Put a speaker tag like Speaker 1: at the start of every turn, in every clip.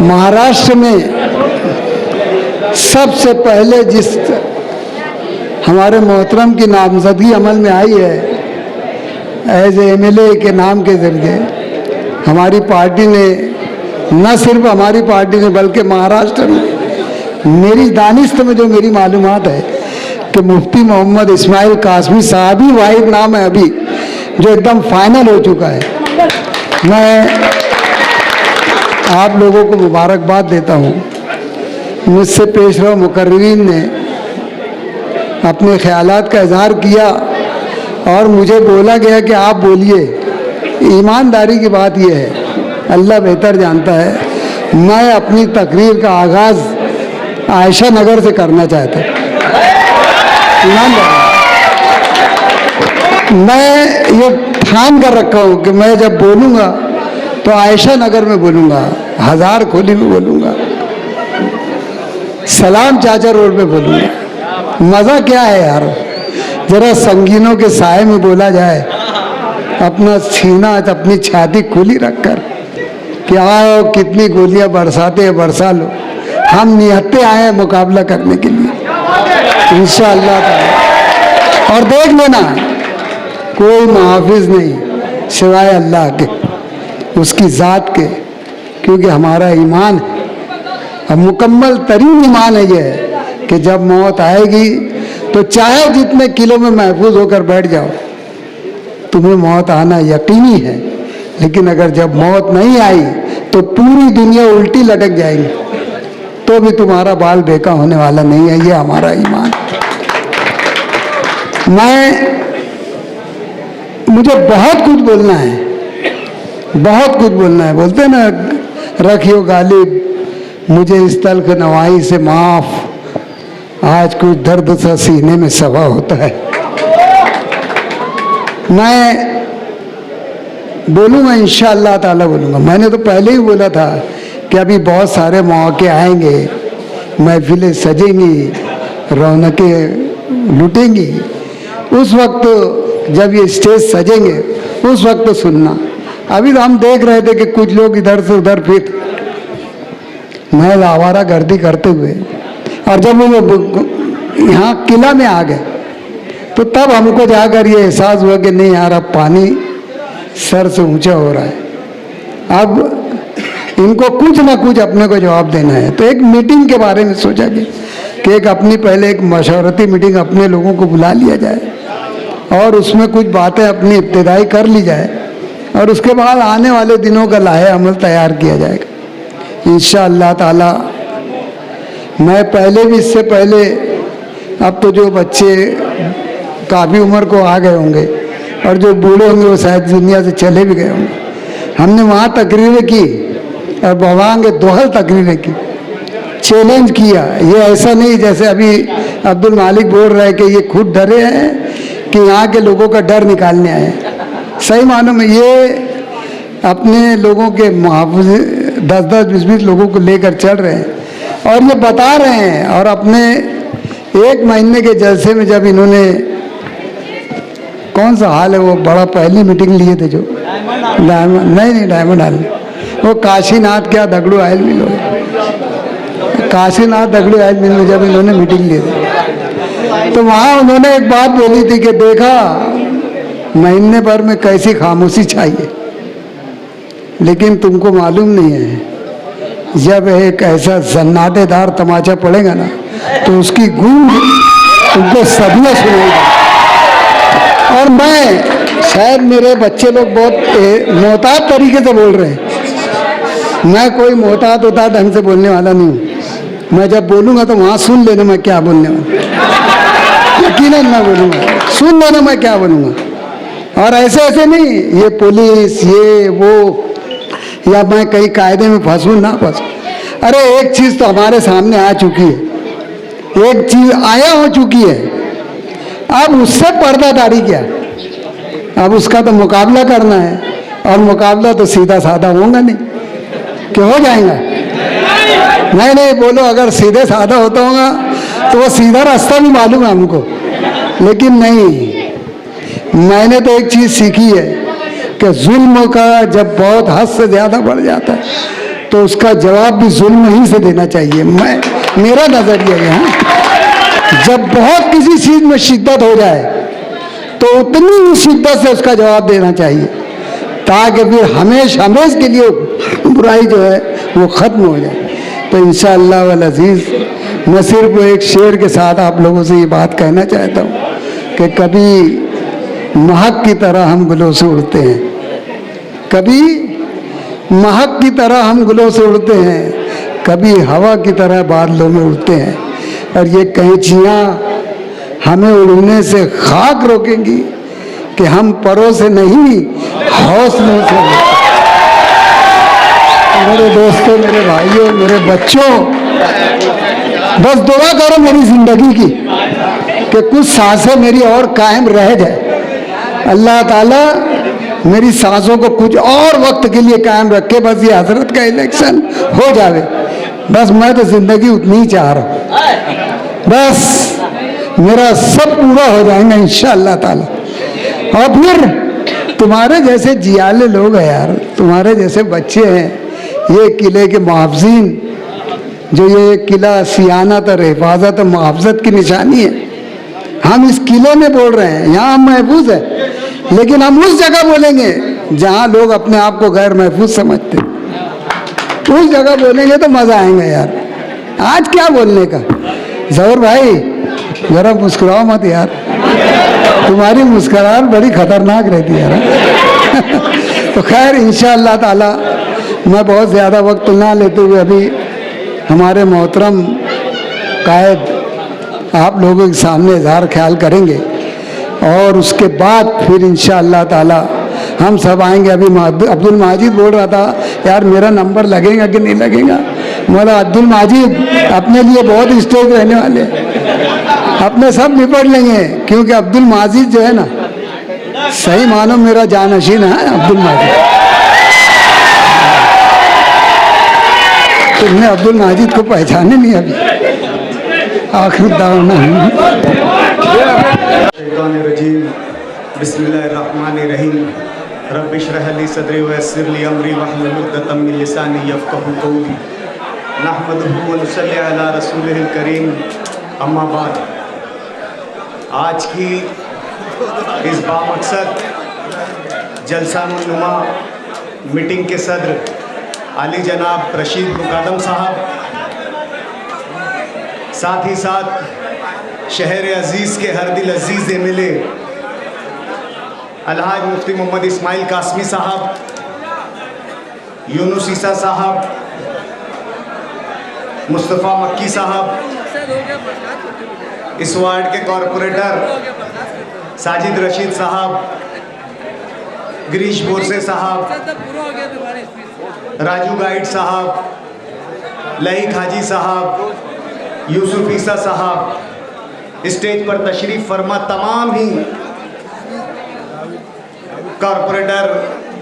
Speaker 1: महाराष्ट्र में सबसे पहले जिस हमारे मोहतरम की नामजदगी अमल में आई है एज एमएलए के नाम के जरिए, हमारी पार्टी ने, न सिर्फ हमारी पार्टी ने बल्कि महाराष्ट्र में मेरी दानिश्त में जो मेरी मालूमात है कि मुफ्ती मोहम्मद इस्माइल कासमी साहब ही वाहिद नाम है अभी जो एकदम फाइनल हो चुका है। मैं आप लोगों को मुबारकबाद देता हूँ। मुझसे पेशवा मुकर्रीन ने अपने ख्यालात का इजहार किया और मुझे बोला गया कि आप बोलिए। ईमानदारी की बात यह है, अल्लाह बेहतर जानता है, मैं अपनी तकरीर का आगाज़ आयशा नगर से करना चाहता हूँ। ईमानदारी मैं ये ठान कर रखा हूँ कि मैं जब बोलूँगा तो आयशा नगर में बोलूँगा, हजार खोली में बोलूँगा, सलाम चाचा रोड पे बोलूँगा। मज़ा क्या है यार, जरा संगीनों के साए में बोला जाए, अपना सीना अपनी छाती खुली रखकर कि आओ कितनी गोलियां बरसाते हैं बरसा लो, हम निहत्ते आए हैं मुकाबला करने के लिए इंशाअल्लाह ताला। और देख लेना कोई मुहाफिज नहीं सिवाय अल्लाह के, उसकी ज़ात के, क्योंकि हमारा ईमान है, अब मुकम्मल तरीन ईमान है ये कि जब मौत आएगी तो चाहे जितने किलो में महफूज होकर बैठ जाओ, तुम्हें मौत आना यकीनी है। लेकिन अगर जब मौत नहीं आई तो पूरी दुनिया उल्टी लटक जाएगी, तो भी तुम्हारा बाल बेका होने वाला नहीं है। ये हमारा ईमान। मुझे बहुत कुछ बोलना है, बहुत कुछ बोलना है। बोलते हैं ना, रखियो गालिब मुझे इस तल्ख नवाई से माफ, आज कुछ दर्द सा सीने में सवा होता है। मैं बोलूँगा इंशाअल्लाह ताला बोलूँगा। मैंने तो पहले ही बोला था कि अभी बहुत सारे मौके आएंगे, महफिलें सजेंगी, रौनकें लुटेंगी। उस वक्त जब ये स्टेज सजेंगे उस वक्त सुनना। अभी तो हम देख रहे थे कि कुछ लोग इधर से उधर फिर महज आवारा गर्दी करते हुए, और जब वो यहाँ किला में आ गए तो तब हमको जाकर ये एहसास हुआ कि नहीं यार, अब पानी सर से ऊंचा हो रहा है, अब इनको कुछ ना कुछ अपने को जवाब देना है। तो एक मीटिंग के बारे में सोचा कि एक अपनी पहले एक मशवरती मीटिंग अपने लोगों को बुला लिया जाए और उसमें कुछ बातें अपनी इब्तिदाई कर ली जाए, और उसके बाद आने वाले दिनों का लाहे अमल तैयार किया जाएगा इंशाअल्लाह ताला। मैं पहले भी, इससे पहले, अब तो जो बच्चे काफ़ी उम्र को आ गए होंगे और जो बूढ़े होंगे वो शायद दुनिया से चले भी गए होंगे, हमने वहाँ तकरीरें की और बवांग दोहल तकरीरें की, चैलेंज किया। ये ऐसा नहीं जैसे अभी अब्दुल मालिक बोल रहे हैं कि ये खुद डरे हैं कि यहाँ के लोगों का डर निकालने आए। सही मानों में ये अपने लोगों के मुहाफ़िज़ 10-10, 20-20 लोगों को लेकर चल रहे हैं और ये बता रहे हैं। और अपने 1 महीने के जलसे में जब इन्होंने, कौन सा हाल है वो बड़ा पहली मीटिंग लिए थे जो डायमंड, नहीं डायमंड हाल, वो काशीनाथ क्या दगड़ू आयल मिल हो, काशीनाथ दगड़ू आयल मिल में जब इन्होंने मीटिंग ली थी तो वहाँ उन्होंने एक बात बोली थी कि देखा महीने भर में कैसी खामोशी चाहिए, लेकिन तुमको मालूम नहीं है जब एक ऐसा जन्नाटेदार तमाचा पड़ेगा ना तो उसकी गूंज तुमको सदियों सुनेगा। और मैं, शायद मेरे बच्चे लोग बहुत मोहतात तरीके से बोल रहे हैं, मैं कोई मोहतात होता ढंग से बोलने वाला नहीं हूँ। मैं जब बोलूँगा तो वहाँ सुन लेना मैं क्या बोलने वाला, यकीनन मैं बोलूँगा, सुन लेना मैं क्या बोलूँगा। और ऐसे ऐसे नहीं ये पुलिस ये वो, या मैं कहीं कायदे में फंसूँ ना फंसूँ। अरे एक चीज़ तो हमारे सामने आ चुकी है, एक चीज़ आया हो चुकी है, अब उससे पर्दादारी क्या, अब उसका तो मुकाबला करना है। और मुकाबला तो सीधा साधा होगा नहीं कि हो जाएगा, नहीं बोलो, अगर सीधे साधा होता होगा तो वो सीधा रास्ता भी मालूम है हमको, लेकिन नहीं। मैंने तो एक चीज़ सीखी है कि जुल्म का जब बहुत हद से ज़्यादा बढ़ जाता है तो उसका जवाब भी जुल्म ही से देना चाहिए। मेरा नजरिया है। जब बहुत किसी चीज में शिद्दत हो जाए तो उतनी ही शिद्दत से उसका जवाब देना चाहिए, ताकि फिर हमेश के लिए बुराई जो है वो खत्म हो जाए। तो इंशाअल्लाह वल अज़ीज़ मैं सिर्फ एक शेर के साथ आप लोगों से ये बात कहना चाहता हूँ कि कभी महक की तरह हम गुलों से उड़ते हैं, कभी महक की तरह हम गुलों से उड़ते हैं, कभी हवा की तरह बादलों में उड़ते हैं। और ये कैंचियाँ हमें उड़ने से खाक रोकेंगी कि हम परों से नहीं हौसलों से। मेरे दोस्तों, मेरे भाइयों, मेरे बच्चों, बस दुआ करो मेरी जिंदगी की कि कुछ सांसें मेरी और कायम रह जाए। अल्लाह ताला मेरी सांसों को कुछ और वक्त के लिए कायम रखे, बस ये हजरत का इलेक्शन हो जावे। बस मैं तो जिंदगी उतनी ही चाह रहा हूँ, बस मेरा सब पूरा हो जाएगा इंशाअल्लाह ताला। और फिर तुम्हारे जैसे जियाले लोग हैं यार, तुम्हारे जैसे बच्चे हैं, ये किले के मुहाफ़िज़ीन, जो ये किला सियानत और हिफाजत और मुहाफ़ज़त की निशानी है। हम इस किले में बोल रहे हैं, यहाँ हम महफूज है, लेकिन हम उस जगह बोलेंगे जहाँ लोग अपने आप को गैर महफूज समझते, उस जगह बोलेंगे तो मज़ा आएगा यार। आज क्या बोलने का। ज़हूर भाई जरा मुस्कुराओ मत यार, तुम्हारी मुस्कुराहट बड़ी खतरनाक रहती है यार। तो खैर इंशाअल्लाह ताला मैं बहुत ज़्यादा वक्त ना लेते हुए अभी हमारे मोहतरम कायद आप लोगों के सामने इजहार ख्याल करेंगे और उसके बाद फिर इंशाअल्लाह ताला हम सब आएंगे। अभी अब्दुल माजिद बोल रहा था यार मेरा नंबर लगेगा कि नहीं लगेगा। मौला अब्दुल माजिद अपने लिए बहुत स्टेज रहने वाले, अपने सब निपट लेंगे, क्योंकि अब्दुल माजिद जो है ना, सही मानो मेरा जानशीन है अब्दुल माजिद। तुमने अब्दुल माजिद को पहचाने नहीं अभी। आखिर दावना
Speaker 2: बिस्मिल्लाहिर्रहमानिर्रहीम रब्बि इश्रह ली सदरी व यस्सिर ली अमरी वहलुल उक़दतम मिन लिसानी यफ़क़हू क़ौली नहमदुहु व नुसल्ली अला रसूलिहिल करीम अम्मा बाद। आज की इस बामकसद जलसा-उन-नुमा मीटिंग के सदर आली जनाब रशीद मुक़ादम साहब, साथ ही साथ शहर अज़ीज़ के हर दिल अज़ीज़ MLA अलहाज मुफ्ती मोहम्मद इस्माइल कासमी साहब, यूनुस ईसा साहब, मुस्तफ़ा मक्की साहब, इस वार्ड के कॉरपोरेटर साजिद रशीद साहब, गिरीश बोरसे साहब, राजू गाइड साहब, लईक हाजी साहब, यूसुफ ईसा साहब, स्टेज पर तशरीफ़ फरमा तमाम ही कॉरपोरेटर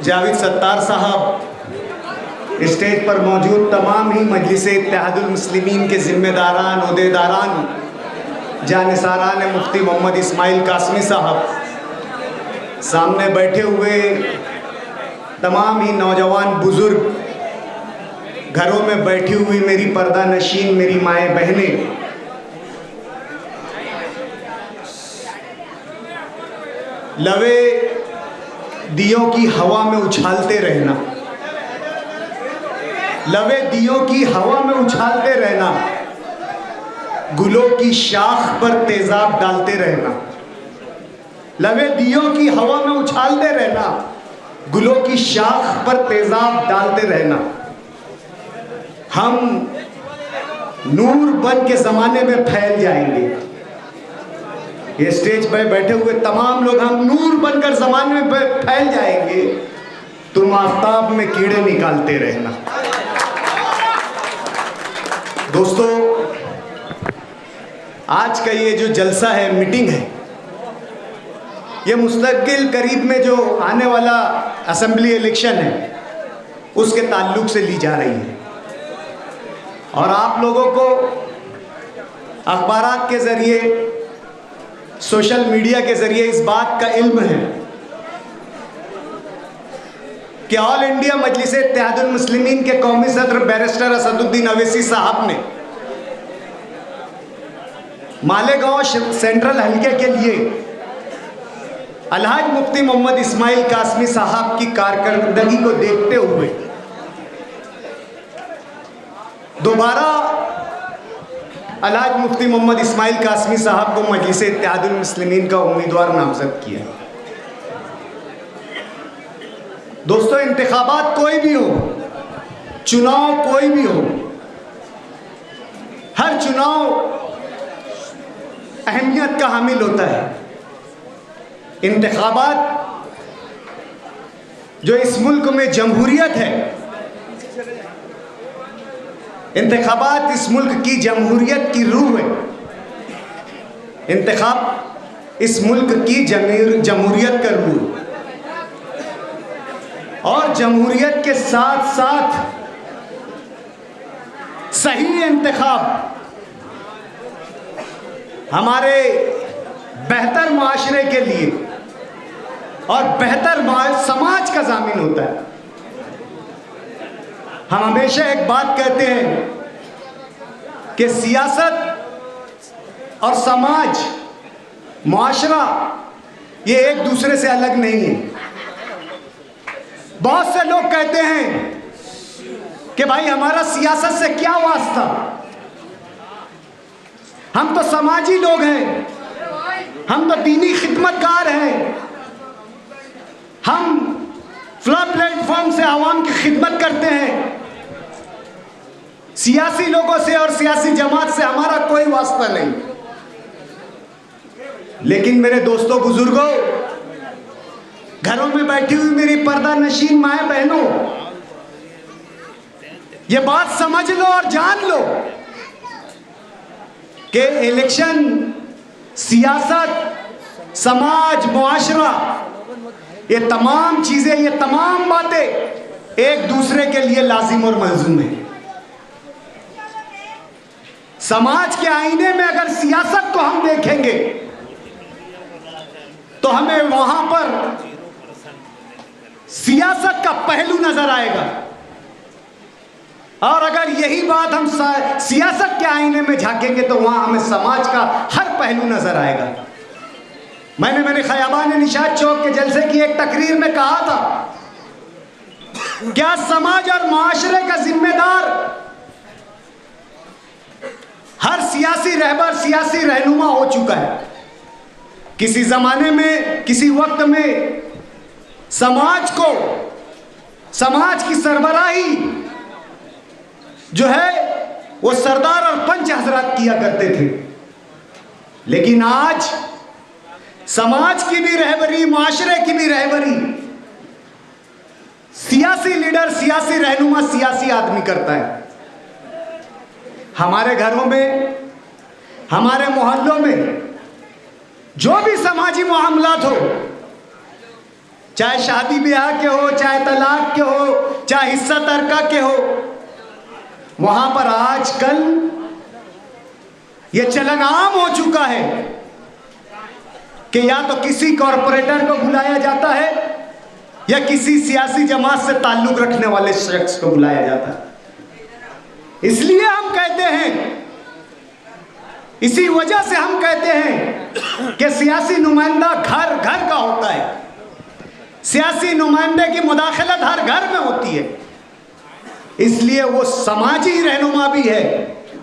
Speaker 2: जावेद सत्तार साहब, स्टेज पर मौजूद तमाम ही मजलिस इत्तेहादुल मुस्लिमीन के ज़िम्मेदारान, ओहदेदारान, जानिसारान मुफ्ती मोहम्मद इस्माइल कासमी साहब, सामने बैठे हुए तमाम ही नौजवान बुज़ुर्ग, घरों में बैठी हुई मेरी पर्दा नशीन मेरी माएँ बहनें, लवे दियों की हवा में उछालते रहना, लवे दियों की हवा में उछालते रहना, गुलों की शाख पर तेजाब डालते रहना, लवे दियों की हवा में उछालते रहना, गुलों की शाख पर तेजाब डालते रहना। हम नूर बन के ज़माने में फैल जाएंगे। ये स्टेज पर बैठे हुए तमाम लोग हम नूर बनकर ज़माने में फैल जाएंगे, तुम आफताब में कीड़े निकालते रहना। दोस्तों, आज का ये जो जलसा है, मीटिंग है, ये मुस्तकिल करीब में जो आने वाला असेंबली इलेक्शन है उसके ताल्लुक से ली जा रही है। और आप लोगों को अखबारात के ज़रिए, सोशल मीडिया के ज़रिए इस बात का इल्म है कि ऑल इंडिया मजलिस इत्तेहादुल मुस्लिमीन के कौमी सदर बैरिस्टर असदुद्दीन अवैसी साहब ने मालेगांव सेंट्रल हलके के लिए अलहाज मुफ्ती मोहम्मद इस्माइल कासमी साहब की कारकर्दगी को देखते हुए दोबारा अलहाज मुफ्ती मोहम्मद इस्माइल कासमी साहब को मजलिस इत्तेहादुल मुस्लिमीन का उम्मीदवार नामजद किया। दोस्तों, इंतखाबात कोई भी हो, चुनाव कोई भी हो, हर चुनाव अहमियत का हामिल होता है। इंतखाबात जो इस मुल्क में जमहूरियत है, इंतखाबात इस मुल्क की जमहूरियत की रूह है। इंतखाब इस मुल्क की जमहूरियत का रूह, और जमहूरियत के साथ साथ सही इंतखाब हमारे बेहतर माशरे के लिए और बेहतर समाज का जामिन होता है। हम हमेशा एक बात कहते हैं कि सियासत और समाज, माशरा ये एक दूसरे से अलग नहीं है। बहुत से लोग कहते हैं कि भाई हमारा सियासत से क्या वास्ता, हम तो समाजी लोग हैं, हम तो दीनी खिदमतगार हैं, हम फ्ला प्लेटफॉर्म से आवाम की खिदमत करते हैं, सियासी लोगों से और सियासी जमात से हमारा कोई वास्ता नहीं। लेकिन मेरे दोस्तों, बुजुर्गों, घरों में बैठी हुई मेरी पर्दा नशीन माए बहनों, ये बात समझ लो और जान लो कि इलेक्शन, सियासत, समाज, मुआशरा, ये तमाम चीजें, ये तमाम बातें एक दूसरे के लिए लाजिम और मलजूम है। समाज के आईने में अगर सियासत को हम देखेंगे तो हमें वहां पर सियासत का पहलू नजर आएगा, और अगर यही बात हम सियासत के आईने में झांकेंगे तो वहां हमें समाज का हर पहलू नजर आएगा। मैंने मेरे खयाबान निशात चौक के जलसे की एक तकरीर में कहा था, क्या समाज और माशरे का जिम्मेदार हर सियासी रहबर, सियासी रहनुमा हो चुका है। किसी जमाने में, किसी वक्त में समाज को, समाज की सरबराही जो है वो सरदार और पंच हजरात किया करते थे। लेकिन आज समाज की भी रहबरी, माशरे की भी रहबरी सियासी लीडर, सियासी रहनुमा, सियासी आदमी करता है। हमारे घरों में, हमारे मोहल्लों में जो भी समाजी मामलात हो, चाहे शादी ब्याह के हो, चाहे तलाक के हो, चाहे हिस्सा तरका के हो, वहां पर आजकल यह चलन आम हो चुका है कि या तो किसी कॉरपोरेटर को बुलाया जाता है या किसी सियासी जमात से ताल्लुक रखने वाले शख्स को बुलाया जाता है। इसलिए हम कहते हैं, इसी वजह से हम कहते हैं कि सियासी नुमाइंदा घर घर का होता है। सियासी नुमाइंदे की मुदाखलत हर घर में होती है, इसलिए वो समाजी रहनुमा भी है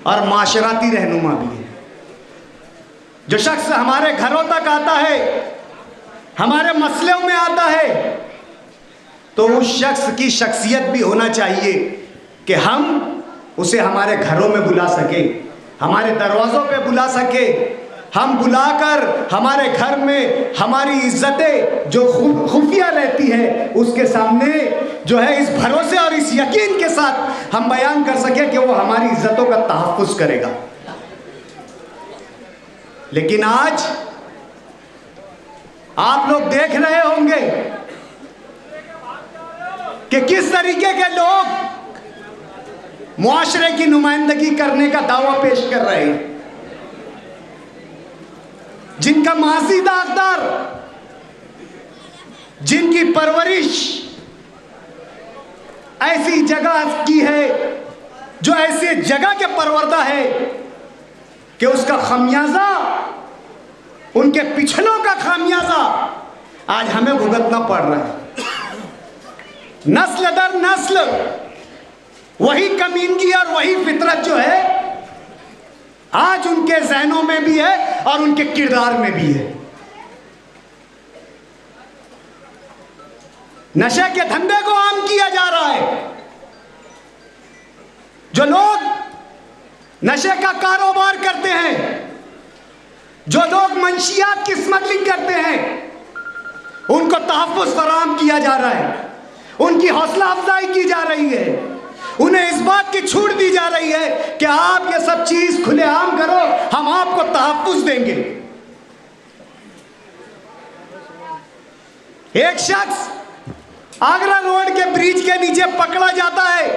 Speaker 2: और माशराती रहनुमा भी है। जो शख्स हमारे घरों तक आता है, हमारे मसलों में आता है, तो उस शख्स की शख्सियत भी होना चाहिए कि हम उसे हमारे घरों में बुला सके, हमारे दरवाज़ों पे बुला सके, हम बुलाकर हमारे घर में हमारी इज्जतें जो खुफिया रहती है उसके सामने जो है इस भरोसे और इस यकीन के साथ हम बयान कर सके कि वो हमारी इज्जतों का तहफ़्फ़ुज़ करेगा। लेकिन आज आप लोग देख रहे होंगे कि किस तरीके के लोग मुआशरे की नुमाइंदगी करने का दावा पेश कर रहे हैं, जिनका माजी दागदार, जिनकी परवरिश ऐसी जगह की है जो ऐसे जगह के परवरदा है कि उसका खामियाजा, उनके पिछलों का खामियाजा आज हमें भुगतना पड़ रहा है। नस्ल दर नस्ल वही कमीनगी और वही फितरत जो है आज उनके जहनों में भी है और उनके किरदार में भी है। नशे के धंधे को आम किया जा रहा है। जो लोग नशे का कारोबार करते हैं, जो लोग मंशियात की स्मगलिंग करते हैं, उनको तहफ़्फ़ुज़ फराहम किया जा रहा है, उनकी हौसला अफजाई की जा रही है, उन्हें इस बात की छूट दी जा रही है कि आप ये सब चीज खुलेआम करो, हम आपको तहफ़्फ़ुज़ देंगे। एक शख्स आगरा रोड के ब्रिज के नीचे पकड़ा जाता है,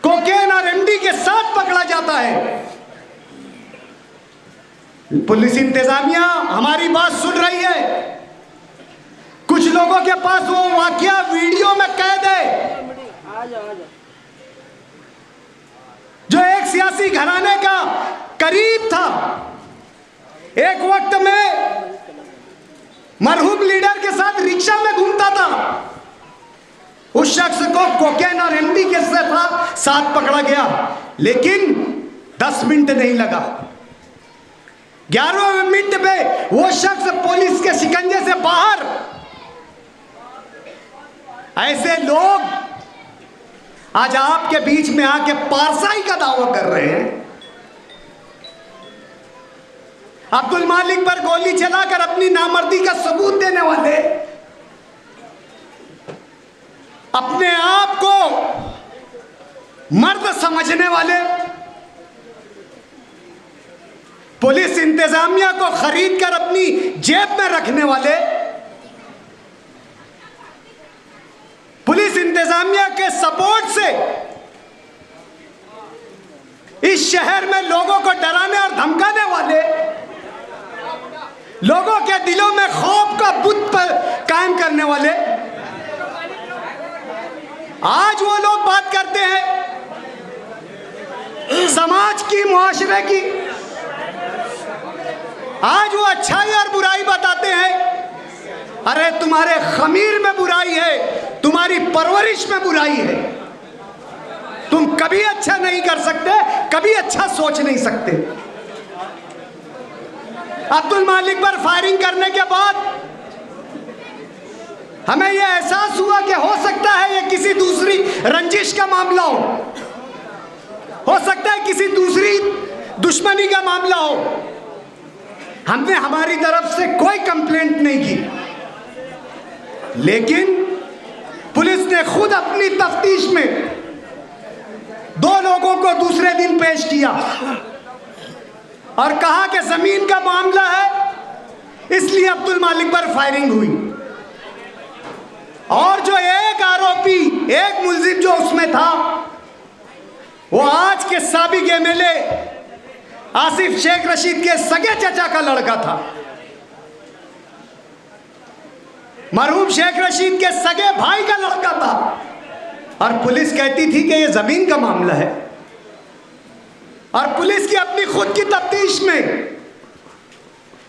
Speaker 2: कोकेन और एमडी के साथ पकड़ा जाता है। पुलिस इंतजामिया हमारी बात सुन रही है। कुछ लोगों के पास वो वाकया वीडियो में कैद है जो एक सियासी घराने का करीब था, एक वक्त में मरहूम लीडर के साथ रिक्शा में घूमता था। उस शख्स को कोकेन और एमडी के साथ पकड़ा गया, लेकिन 10 मिनट नहीं लगा। 11वें मिनट में वो शख्स पुलिस के शिकंजे से बाहर। ऐसे लोग आज आपके बीच में आके पारसाई का दावा कर रहे हैं। अब्दुल मालिक पर गोली चलाकर अपनी नामर्दी का सबूत देने वाले, अपने आप को मर्द समझने वाले, पुलिस इंतजामिया को खरीद कर अपनी जेब में रखने वाले, पुलिस इंतजामिया के सपोर्ट से इस शहर में लोगों को डराने और धमकाने वाले, लोगों के दिलों में खौफ का बुत पर कायम करने वाले, आज वो लोग बात करते हैं समाज की, मुआशरे की। आज वो अच्छाई और बुराई बताते हैं। अरे तुम्हारे खमीर में बुराई है, तुम्हारी परवरिश में बुराई है, तुम कभी अच्छा नहीं कर सकते, कभी अच्छा सोच नहीं सकते। अब्दुल मालिक पर फायरिंग करने के बाद हमें यह एहसास हुआ कि हो सकता है ये किसी दूसरी रंजिश का मामला हो सकता है किसी दूसरी दुश्मनी का मामला हो। हमने हमारी तरफ से कोई कंप्लेंट नहीं की, लेकिन पुलिस ने खुद अपनी तफ्तीश में 2 लोगों को दूसरे दिन पेश किया और कहा कि जमीन का मामला है, इसलिए अब्दुल मालिक पर फायरिंग हुई। और जो एक आरोपी, एक मुलजिम जो उसमें था, वो आज के साबिक एमएलए आसिफ शेख रशीद के सगे चचा का लड़का था। मरहूम शेख रशीद के सगे भाई का लड़का था। और पुलिस कहती थी कि ये जमीन का मामला है। और पुलिस की अपनी खुद की तफ्तीश में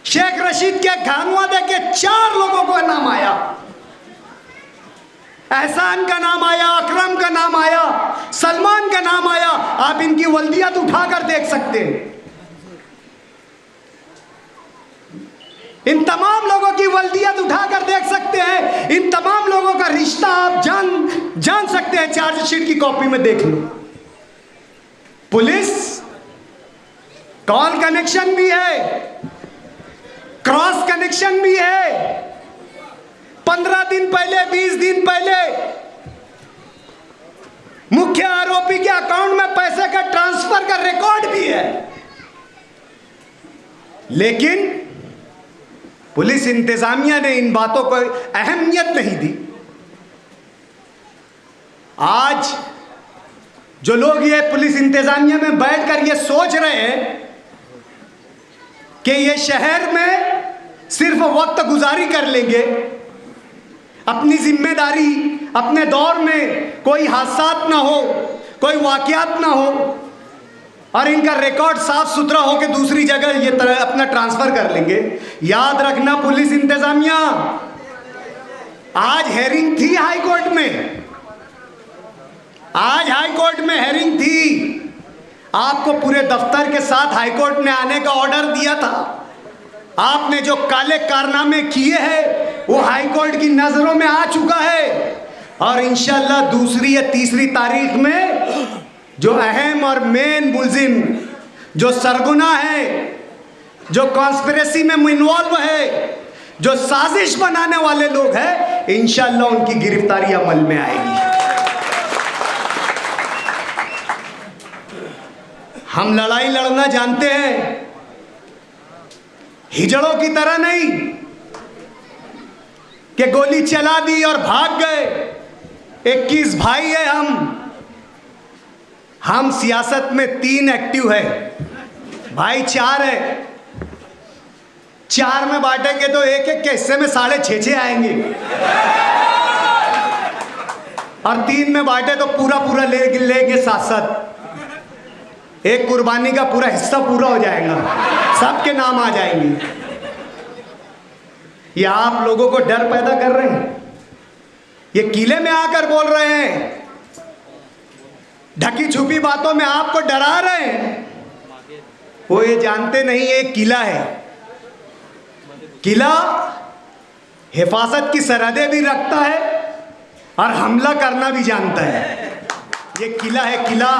Speaker 2: शेख रशीद के खानवादे के 4 लोगों का नाम आया। एहसान का नाम आया, अकरम का नाम आया, सलमान का नाम आया। आप इनकी वल्दियत उठाकर देख सकते हैं। इन तमाम लोगों की वल्दियत उठाकर देख सकते हैं। इन तमाम लोगों का रिश्ता आप जान सकते हैं। चार्जशीट की कॉपी में देख लो। पुलिस कॉल कनेक्शन भी है, क्रॉस कनेक्शन भी है। 15 दिन पहले, 20 दिन पहले मुख्य आरोपी के अकाउंट में पैसे का ट्रांसफर का रिकॉर्ड भी है। लेकिन पुलिस इंतजामिया ने इन बातों को अहमियत नहीं दी। आज जो लोग ये पुलिस इंतजामिया में बैठकर ये सोच रहे हैं कि ये शहर में सिर्फ वक्त गुजारी कर लेंगे, अपनी जिम्मेदारी अपने दौर में कोई हादसा ना हो, कोई वाकयात ना हो और इनका रिकॉर्ड साफ सुथरा हो कि दूसरी जगह ये अपना ट्रांसफर कर लेंगे। याद रखना पुलिस इंतजामिया, आज हेयरिंग थी हाई कोर्ट में, आज हाई कोर्ट में हेयरिंग थी। आपको पूरे दफ्तर के साथ हाई कोर्ट ने आने का ऑर्डर दिया था। आपने जो काले कारनामे किए हैं वो हाई कोर्ट की नजरों में आ चुका है और इंशाल्लाह दूसरी या तीसरी तारीख में जो अहम और मेन मुलजिम, जो सरगुना है, जो कॉन्स्पिरेसी में इन्वॉल्व है, जो साजिश बनाने वाले लोग हैं, इंशाल्लाह उनकी गिरफ्तारी अमल में आएगी। हम लड़ाई लड़ना जानते हैं, हिजड़ों की तरह नहीं कि गोली चला दी और भाग गए। 21 भाई है हम सियासत में 3 एक्टिव है, भाई 4 है। 4 में बांटेंगे तो एक एक के हिस्से में 6.5 आएंगे और 3 में बांटे तो पूरा पूरा लेंगे 7। एक कुर्बानी का पूरा हिस्सा पूरा हो जाएगा, सबके नाम आ जाएंगे। ये आप लोगों को डर पैदा कर रहे हैं, ये किले में आकर बोल रहे हैं, ढकी छुपी बातों में आपको डरा रहे हैं। वो ये जानते नहीं ये किला है, किला हिफाजत की सरहदें भी रखता है और हमला करना भी जानता है। ये किला है, किला,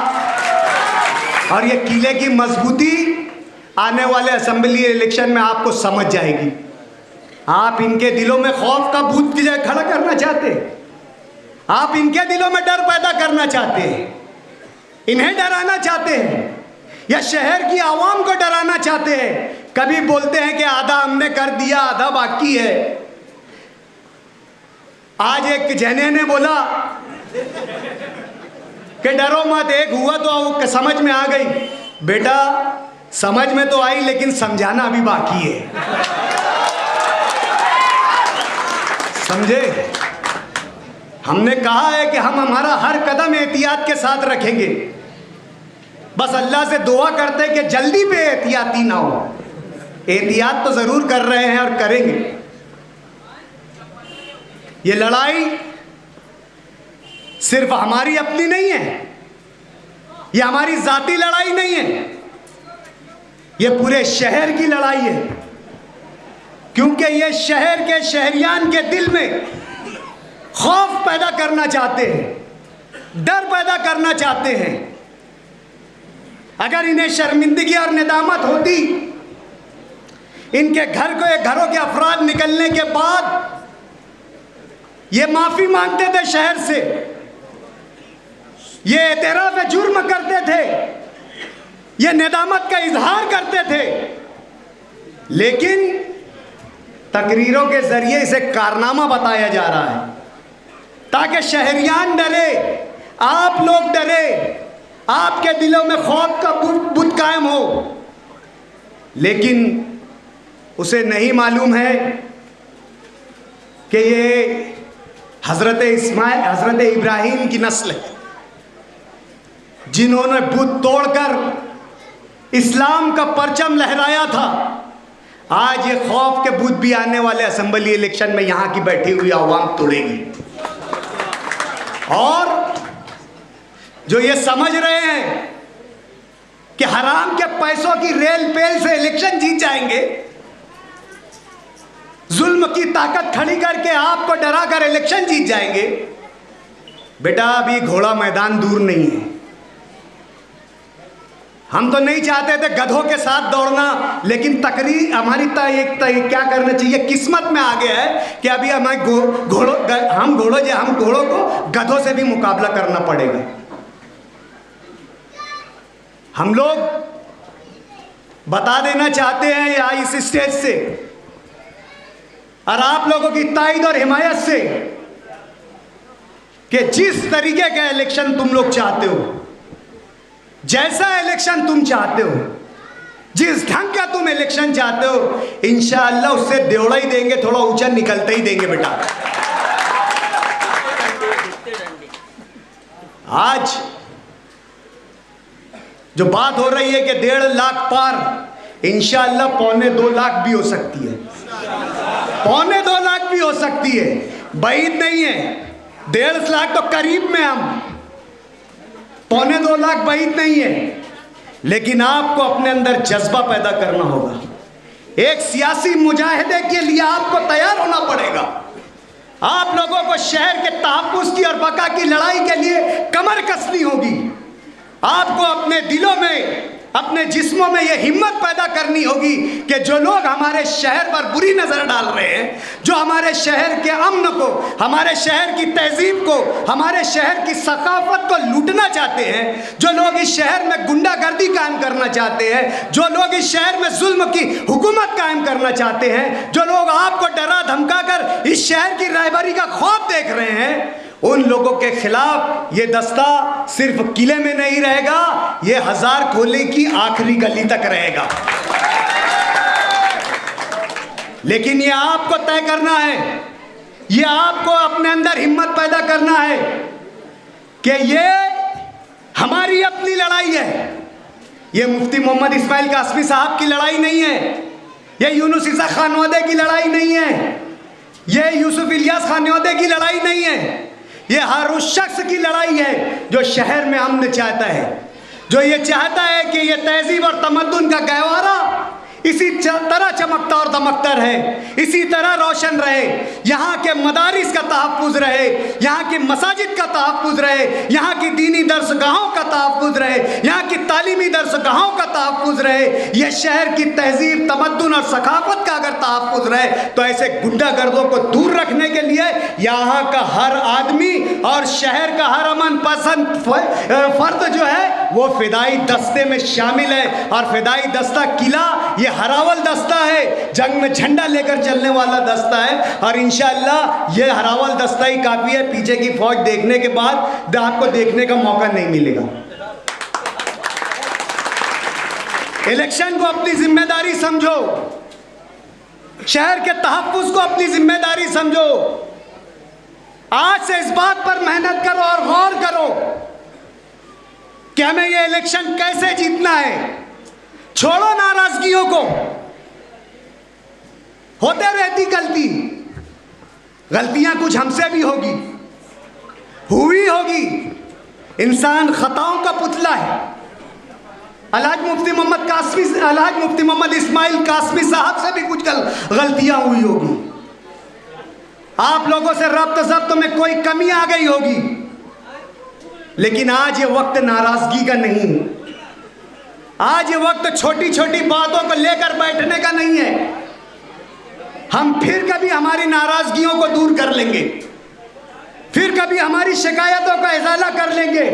Speaker 2: और ये किले की मजबूती आने वाले असेंबली इलेक्शन में आपको समझ जाएगी। आप इनके दिलों में खौफ का भूत की जगह खड़ा करना चाहते हैं, आप इनके दिलों में डर पैदा करना चाहते हैं, इन्हें डराना चाहते हैं या शहर की आवाम को डराना चाहते हैं। कभी बोलते हैं कि आधा हमने कर दिया, आधा बाकी है। आज एक जने ने बोला कि डरो मत, एक हुआ तो समझ में आ गई। बेटा समझ में तो आई लेकिन समझाना अभी बाकी है, समझे? हमने कहा है कि हम हमारा हर कदम एहतियात के साथ रखेंगे, बस अल्लाह से दुआ करते हैं कि जल्दी पे एहतियाती ना हो। एहतियात तो जरूर कर रहे हैं और करेंगे। ये लड़ाई सिर्फ हमारी अपनी नहीं है, ये हमारी जाती लड़ाई नहीं है, ये पूरे शहर की लड़ाई है। क्योंकि ये शहर के शहरियान के दिल में खौफ पैदा करना चाहते हैं, डर पैदा करना चाहते हैं। अगर इन्हें शर्मिंदगी और निदामत होती, इनके घरों के अफराद निकलने के बाद ये माफी मांगते थे शहर से, ये एतराफ जुर्म करते थे, ये निदामत का इजहार करते थे, लेकिन तकरीरों के जरिए इसे कारनामा बताया जा रहा है ताकि शहरियान डरे, आप लोग डरे, आपके दिलों में खौफ का बुत कायम हो। लेकिन उसे नहीं मालूम है कि ये हजरत इब्राहिम की नस्ल है, जिन्होंने बुत तोड़कर इस्लाम का परचम लहराया था। आज ये खौफ के बुत भी आने वाले असेंबली इलेक्शन में यहां की बैठी हुई आवाम तोड़ेगी। और जो ये समझ रहे हैं कि हराम के पैसों की रेल पेल से इलेक्शन जीत जाएंगे, जुल्म की ताकत खड़ी करके आपको डरा कर इलेक्शन जीत जाएंगे, बेटा अभी घोड़ा मैदान दूर नहीं है। हम तो नहीं चाहते थे गधों के साथ दौड़ना, लेकिन तकरीर हमारी क्या करना चाहिए, किस्मत में आ गया है कि अभी हमें हम घोड़ों को गधों से भी मुकाबला करना पड़ेगा। हम लोग बता देना चाहते हैं या इस स्टेज से और आप लोगों की ताईद और हिमायत से कि जिस तरीके का इलेक्शन तुम लोग चाहते हो, जैसा इलेक्शन तुम चाहते हो, जिस ढंग का तुम इलेक्शन चाहते हो, इंशाअल्लाह उससे देवड़ा ही देंगे, थोड़ा ऊंचा निकलते ही देंगे बेटा। आज जो बात हो रही है कि 1.5 लाख पार, इंशाअल्लाह 1.25 लाख भी हो सकती है, 1.25 लाख भी हो सकती है, बैद नहीं है। 1.5 लाख तो करीब में, हम 1.25 लाख बैद नहीं है। लेकिन आपको अपने अंदर जज्बा पैदा करना होगा। एक सियासी मुजाहिदे के लिए आपको तैयार होना पड़ेगा। आप लोगों को शहर के तहफ्फुज़ की और बका की लड़ाई के लिए कमर कसनी होगी। आपको अपने दिलों में, अपने जिस्मों में यह हिम्मत पैदा करनी होगी कि जो लोग हमारे शहर पर बुरी नज़र डाल रहे हैं, जो हमारे शहर के अमन को, हमारे शहर की तहजीब को, हमारे शहर की सकाफत को लूटना चाहते हैं, जो लोग इस शहर में गुंडागर्दी कायम करना चाहते हैं, जो लोग इस शहर में जुल्म की हुकूमत कायम करना चाहते हैं, जो लोग आपको डरा धमका कर इस शहर की रहबरी का ख्वाब देख रहे हैं, उन लोगों के खिलाफ ये दस्ता सिर्फ किले में नहीं रहेगा, ये 1000 खोले की आखिरी गली तक रहेगा। लेकिन ये आपको तय करना है, ये आपको अपने अंदर हिम्मत पैदा करना है कि ये हमारी अपनी लड़ाई है। ये मुफ्ती मोहम्मद इस्माइल कासमी साहब की लड़ाई नहीं है, ये यूनुस ईसा खानवादे की लड़ाई नहीं है, ये यूसुफ इलियास खानवादे की लड़ाई नहीं है। ये हर उस शख्स की लड़ाई है जो शहर में अमन चाहता है, जो ये चाहता है कि ये तहजीब और तमद्दुन का गहवारा इसी तरह चमकता और दमकता रहे, इसी तरह रोशन रहे, यहाँ के मदारिस का तहफ़्फ़ुज़ रहे, यहाँ की मसाजिद का तहफ़्फ़ुज़ रहे, यहाँ की दीनी दरसगाहों का तहफ़्फ़ुज़ रहे, यहाँ की तालीमी दरसगाहों का तहफ़्फ़ुज़ रहे। यह शहर की तहजीब, तमद्दुन और सकाफत का अगर तहफ़्फ़ुज़ रहे तो ऐसे गुंडागर्दों को दूर रखने के लिए यहाँ का हर आदमी और शहर का हर अमन पसंद फर्द जो है वो फिदाई दस्ते में शामिल है। और फिदाई दस्ता किला ये हरावल दस्ता है, जंग में झंडा लेकर चलने वाला दस्ता है। और इंशाअल्लाह ये हरावल दस्ता ही काफ़ी है, पीछे की फौज देखने के बाद आपको देखने का मौका नहीं मिलेगा। इलेक्शन को अपनी जिम्मेदारी समझो, शहर के तहफ्फुज़ को अपनी जिम्मेदारी समझो। आज से इस बात पर मेहनत करो और गौर करो कि हमें ये इलेक्शन कैसे जीतना है। छोड़ो नाराजगियों को, होते रहती गलती, गलतियां कुछ हमसे भी होगी, हुई होगी। इंसान खताओं का पुतला है। अलहाज मुफ्ती मोहम्मद इस्माइल कासमी साहब से भी कुछ गलतियां हुई होगी। आप लोगों से रब्त ज़ब्त में कोई कमी आ गई होगी, लेकिन आज ये वक्त नाराजगी का नहीं, आज ये वक्त छोटी छोटी बातों को लेकर बैठने का नहीं है। हम फिर कभी हमारी नाराजगियों को दूर कर लेंगे, फिर कभी हमारी शिकायतों का इजाला कर लेंगे,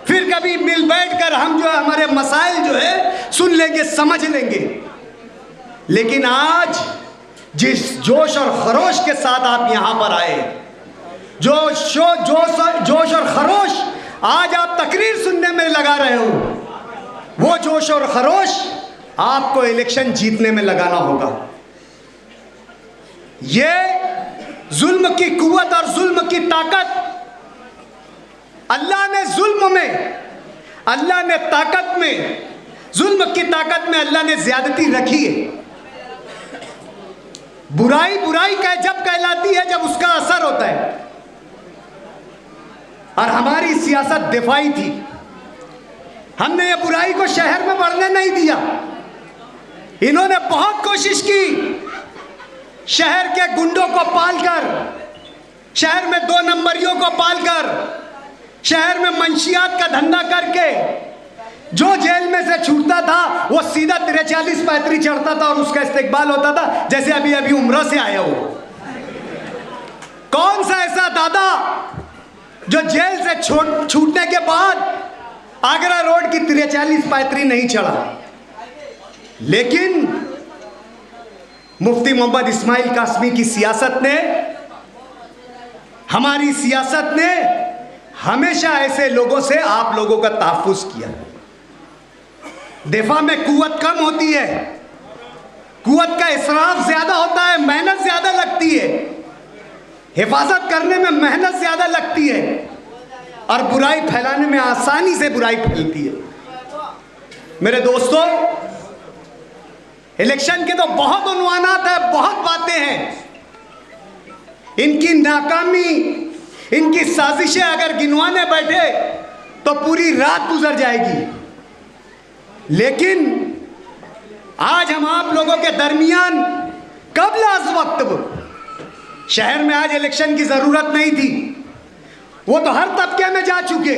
Speaker 2: फिर कभी मिल बैठकर हम जो है हमारे मसाइल जो है सुन लेंगे, समझ लेंगे। लेकिन आज जिस जोश और खरोश के साथ आप यहाँ पर आए, जोश और खरोश आज आप तकरीर सुनने में लगा रहे हो, वो जोश और खरोश आपको इलेक्शन जीतने में लगाना होगा। ये जुल्म की कुव्वत और जुल्म की ताकत अल्लाह ने जुल्म में, अल्लाह ने ताकत में, जुल्म की ताकत में अल्लाह ने ज्यादती रखी है। बुराई बुराई जब कहलाती है जब उसका असर होता है। और हमारी सियासत दिफाई थी, हमने ये बुराई को शहर में बढ़ने नहीं दिया। इन्होंने बहुत कोशिश की शहर के गुंडों को पालकर, शहर में 2 नंबरियों को पालकर, शहर में मंशियात का धंधा करके जो जेल में से छूटता था वो सीधा 43 पैतरी चढ़ता था और उसका इस्तेकबाल होता था जैसे अभी अभी उम्रा से आया हो। कौन सा ऐसा दादा जो जेल से छूटने के बाद आगरा रोड की 43 पैतरी नहीं चढ़ा? लेकिन मुफ्ती मोहम्मद इस्माइल कासमी की सियासत ने, हमारी सियासत ने हमेशा ऐसे लोगों से आप लोगों का तहफ्फुज़ किया। दिफा में कुव्वत कम होती है, कुव्वत का इसराफ ज्यादा होता है, मेहनत ज्यादा लगती है, हिफाजत करने में मेहनत ज्यादा लगती है। और बुराई फैलाने में आसानी से बुराई फैलती है। मेरे दोस्तों, इलेक्शन के तो बहुत उन्वानात है, बहुत बातें हैं। इनकी नाकामी, इनकी साजिशें अगर गिनवाने बैठे तो पूरी रात गुजर जाएगी। लेकिन आज हम आप लोगों के दरमियान कबल अज़ वक्त, शहर में आज इलेक्शन की ज़रूरत नहीं थी, वो तो हर तबके में जा चुके,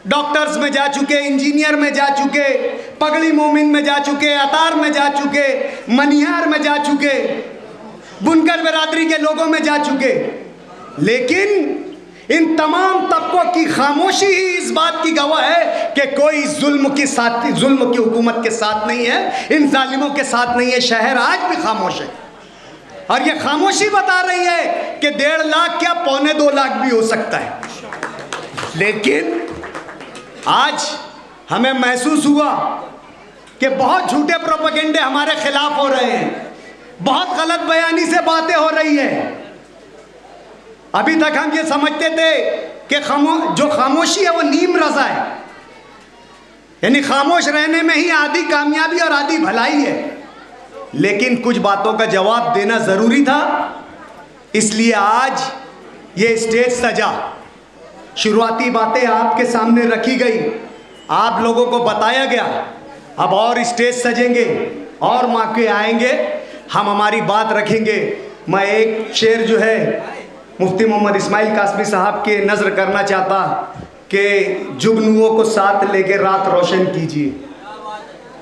Speaker 2: डॉक्टर्स में जा चुके, इंजीनियर में जा चुके, पगड़ी मोमिन में जा चुके, अतार में जा चुके, मनिहार में जा चुके, बुनकर बिरादरी के लोगों में जा चुके। लेकिन इन तमाम तबकों की खामोशी ही इस बात की गवाह है कि कोई जुल्म की हुकूमत के साथ नहीं है, इन जालिमों के साथ नहीं है। शहर आज भी खामोश है और ये खामोशी बता रही है कि 1.5 लाख क्या 2.25 लाख भी हो सकता है। लेकिन आज हमें महसूस हुआ कि बहुत झूठे प्रोपेगेंडे हमारे खिलाफ हो रहे हैं, बहुत गलत बयानी से बातें हो रही है। अभी तक हम ये समझते थे कि जो खामोशी है वो नीम रज़ा है, यानी खामोश रहने में ही आधी कामयाबी और आधी भलाई है। लेकिन कुछ बातों का जवाब देना ज़रूरी था, इसलिए आज ये स्टेज सजा, शुरुआती बातें आपके सामने रखी गई, आप लोगों को बताया गया। अब और स्टेज सजेंगे और मौके आएंगे, हम हमारी बात रखेंगे। मैं एक शेर जो है मुफ्ती मोहम्मद इस्माइल कासमी साहब के नज़र करना चाहता कि जुगनुओं को साथ लेके रात रोशन कीजिए,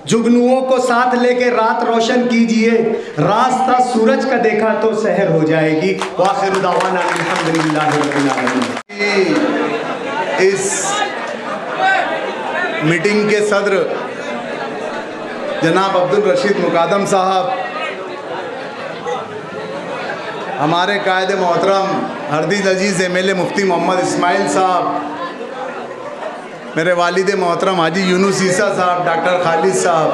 Speaker 2: जुगनुओं को साथ लेके रात रोशन कीजिए, रास्ता सूरज का देखा तो सहर हो जाएगी। वाखिर दावाना अल्हम्दुलिल्लाह रब्बिल आलमीन।
Speaker 3: इस मीटिंग के सदर जनाब अब्दुल रशीद मुकादम साहब, हमारे कायद मोहतरम हरदीद अजीज़ एमएलए मुफ्ती मोहम्मद इस्माइल साहब, मेरे वालिद मोहतरम हाजी यूनुस ईसा साहब, डॉक्टर खालिद साहब,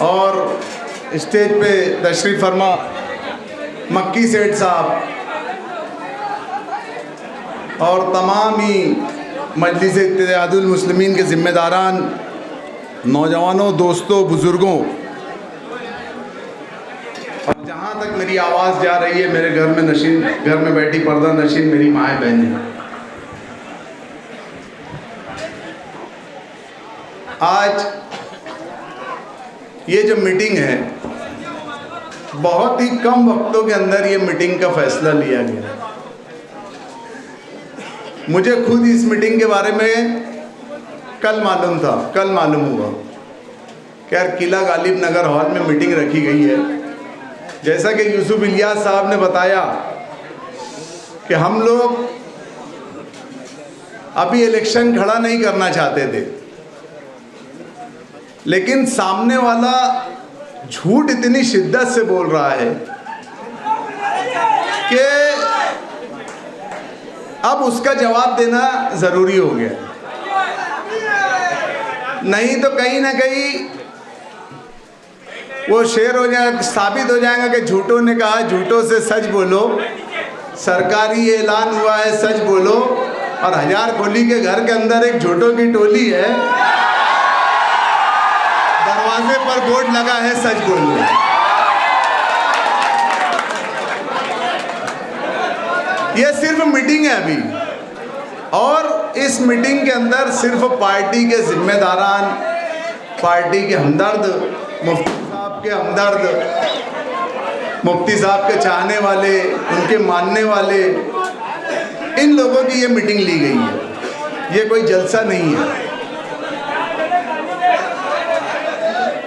Speaker 3: और स्टेज पे तशरीफ़ फरमा मक्की सेठ साहब और तमाम ही मजलिस इत्तेहादुल मुस्लिमीन के ज़िम्मेदारान, नौजवानों, दोस्तों, बुज़ुर्गों, और जहाँ तक मेरी आवाज़ जा रही है, मेरे घर में बैठी पर्दा नशीन मेरी माएँ बहनें, आज ये जो मीटिंग है, बहुत ही कम वक्तों के अंदर ये मीटिंग का फैसला लिया गया। मुझे खुद इस मीटिंग के बारे में कल मालूम हुआ कि यार किला गालिब नगर हॉल में मीटिंग रखी गई है। जैसा कि यूसुफ इलियास साहब ने बताया कि हम लोग अभी इलेक्शन खड़ा नहीं करना चाहते थे, लेकिन सामने वाला झूठ इतनी शिद्दत से बोल रहा है कि अब उसका जवाब देना ज़रूरी हो गया। नहीं तो कहीं ना कहीं वो शेर हो जाए, साबित हो जाएगा कि झूठों ने कहा झूठों से सच बोलो, सरकारी ऐलान हुआ है सच बोलो, और हजार खोली के घर के अंदर एक झूठों की टोली है, दरवाजे पर बोर्ड लगा है सच बोलो। ये सिर्फ मीटिंग है अभी, और इस मीटिंग के अंदर सिर्फ पार्टी के जिम्मेदारान, पार्टी के हमदर्द, मुफ्ती साहब के हमदर्द, मुफ्ती साहब के चाहने वाले, उनके मानने वाले, इन लोगों की ये मीटिंग ली गई है। ये कोई जलसा नहीं है।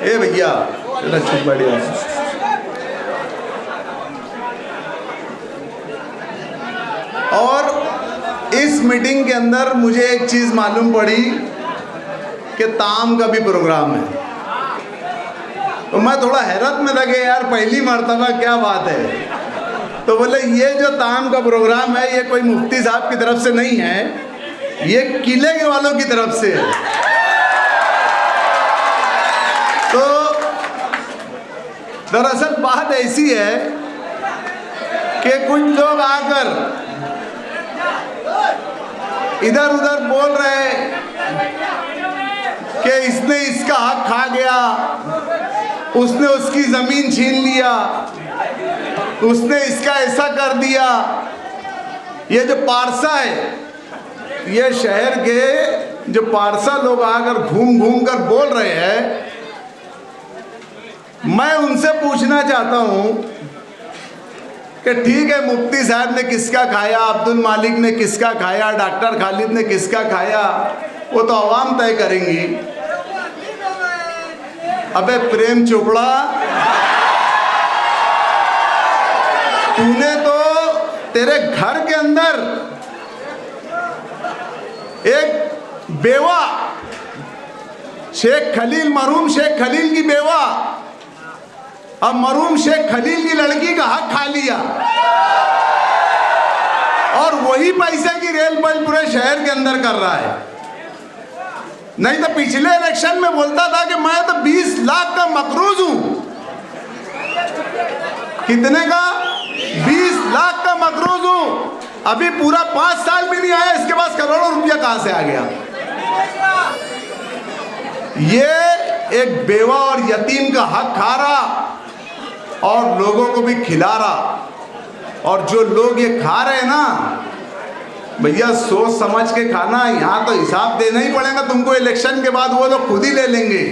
Speaker 3: ए भैया चुप बढ़िया। और इस मीटिंग के अंदर मुझे एक चीज़ मालूम पड़ी कि ताम का भी प्रोग्राम है, तो मैं थोड़ा हैरत में लगे, यार पहली मर्तबा क्या बात है। तो बोले ये जो ताम का प्रोग्राम है ये कोई मुफ्ती साहब की तरफ से नहीं है, ये किले के वालों की तरफ से है। तो दरअसल बात ऐसी है कि कुछ लोग आकर इधर उधर बोल रहे कि इसने इसका हक खा गया, उसने उसकी जमीन छीन लिया, उसने इसका ऐसा कर दिया। ये जो पारसा है, ये शहर के जो पारसा लोग आकर घूम घूम कर बोल रहे हैं, मैं उनसे पूछना चाहता हूं कि ठीक है, मुफ्ती साहब ने किसका खाया, अब्दुल मालिक ने किसका खाया, डॉक्टर खालिद ने किसका खाया, वो तो आवाम तय करेंगी। अबे प्रेम चोपड़ा, तूने तो तेरे घर के अंदर एक बेवा शेख खलील, मरहूम शेख खलील की बेवा, अब मरहूम शेख खलील की लड़की का हक खा लिया, और वही पैसे की रेल बल पूरे शहर के अंदर कर रहा है। नहीं तो पिछले इलेक्शन में बोलता था कि मैं तो 20 लाख का मकरूज हूं। कितने का? 20 लाख का मकरूज हूं। अभी पूरा 5 साल भी नहीं आया, इसके पास करोड़ों रुपया कहां से आ गया? ये एक बेवा और यतीम का हक खा रहा और लोगों को भी खिला रहा। और जो लोग ये खा रहे हैं ना भैया, सोच समझ के खाना। यहाँ तो हिसाब देना ही पड़ेगा तुमको इलेक्शन के बाद, वो लोग खुद ही ले लेंगे,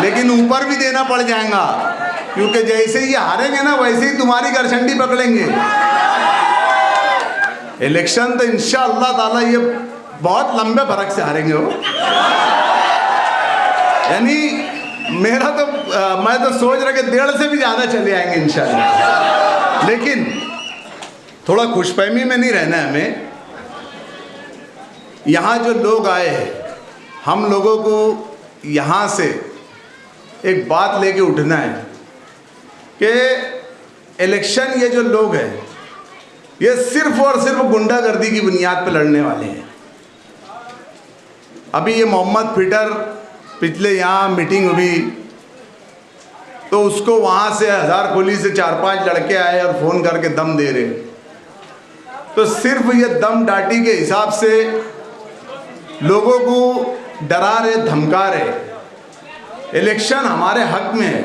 Speaker 3: लेकिन ऊपर भी देना पड़ जाएगा, क्योंकि जैसे ही हारेंगे ना वैसे ही तुम्हारी गरछंडी पकड़ेंगे। इलेक्शन तो इंशाअल्लाह ताला ये बहुत लंबे फर्क से हारेंगे हो। यानी मेरा तो मैं तो सोच रहा कि 1.5 से भी ज़्यादा चले आएंगे इंशाअल्लाह। लेकिन थोड़ा खुशफहमी में नहीं रहना है हमें। यहाँ जो लोग आए हैं, हम लोगों को यहाँ से एक बात लेके उठना है कि इलेक्शन ये जो लोग हैं ये सिर्फ और सिर्फ गुंडागर्दी की बुनियाद पर लड़ने वाले हैं। अभी ये मोहम्मद फिटर पिछले यहाँ मीटिंग हुई तो उसको वहाँ से हज़ारखोली से 4-5 लड़के आए और फ़ोन करके दम दे रहे। तो सिर्फ ये दम डाटी के हिसाब से लोगों को डरा रहे, धमका रहे। इलेक्शन हमारे हक में है,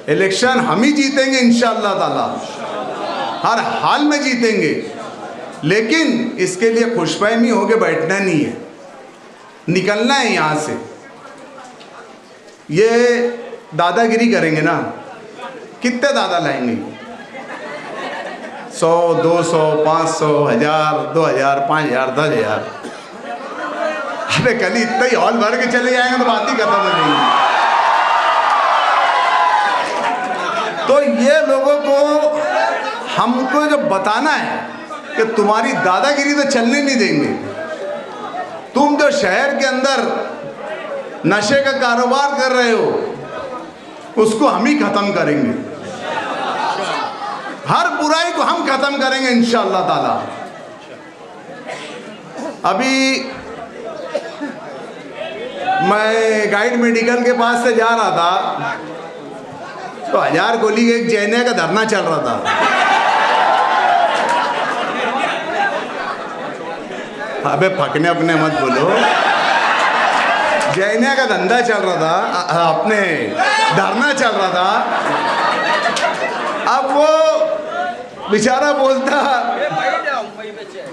Speaker 3: इलेक्शन हम ही जीतेंगे इंशाअल्लाह ताला, हर हाल में जीतेंगे। लेकिन इसके लिए खुशफहमी होके बैठना नहीं है, निकलना है यहाँ से। ये दादागिरी करेंगे ना, कितने दादा लाएंगे? 100, 200, 500, 1000, 2000, 5000, 10000। अबे कल इतना ही हॉल भर के चले जाएंगे तो बात ही खत्म हो जाएगी। तो ये लोगों को हमको जो बताना है कि तुम्हारी दादागिरी तो चलने नहीं देंगे। तुम जो शहर के अंदर नशे का कारोबार कर रहे हो उसको हम ही खत्म करेंगे, हर बुराई को हम खत्म करेंगे इंशाअल्लाह ताला। अभी मैं गाइड मेडिकल के पास से जा रहा था तो हज़ारखोली के एक जैनिया का धरना चल रहा था। अबे फकने अपने मत बोलो, जैनिया का धंधा चल रहा था, अपने धरना चल रहा था। अब वो बेचारा बोलता